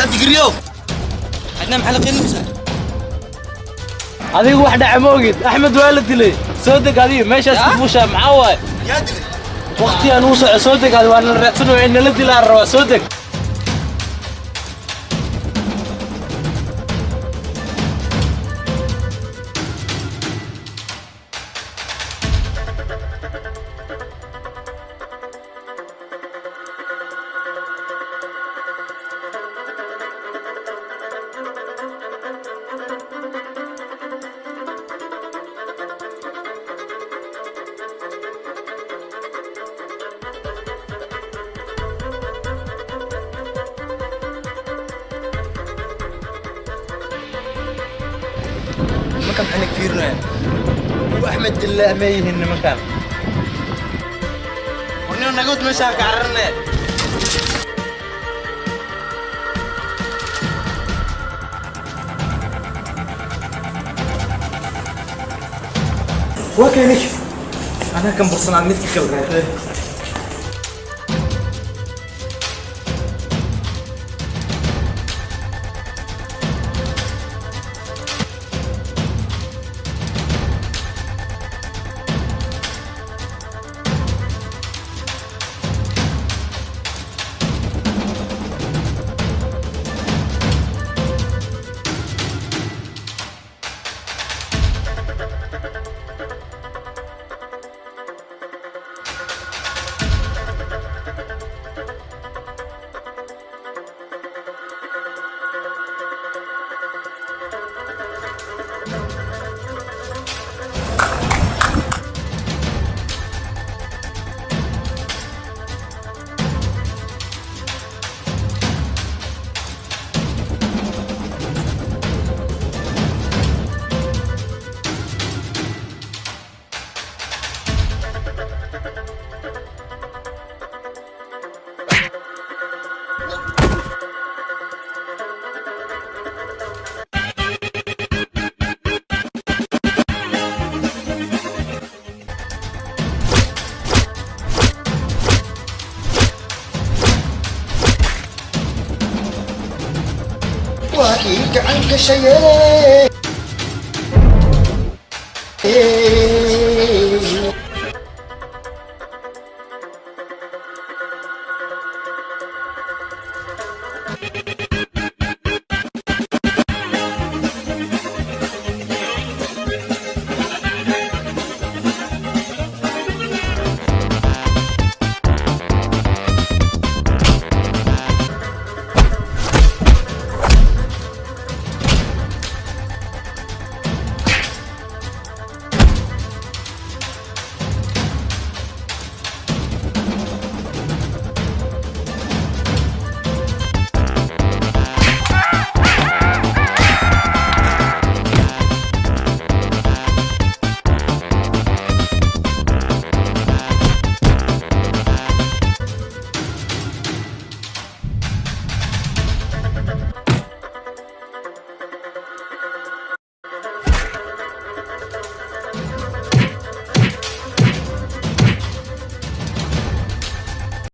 تجريو عندنا محل خنوسه adigu wax dhac moogid Axmed waa la dilay soo deg adiga meeshaas ku fuusha maxaa yaa dilay waqti aan u soo deg adiga waan la raacsan in la dilaa raba soo deg مكان حنا كثيرنا واحمد الله ما يهن مكان ونحن نقود مشاك عرنا وكينك انا كم برسنا عن نتك كل وهيك عنك شيء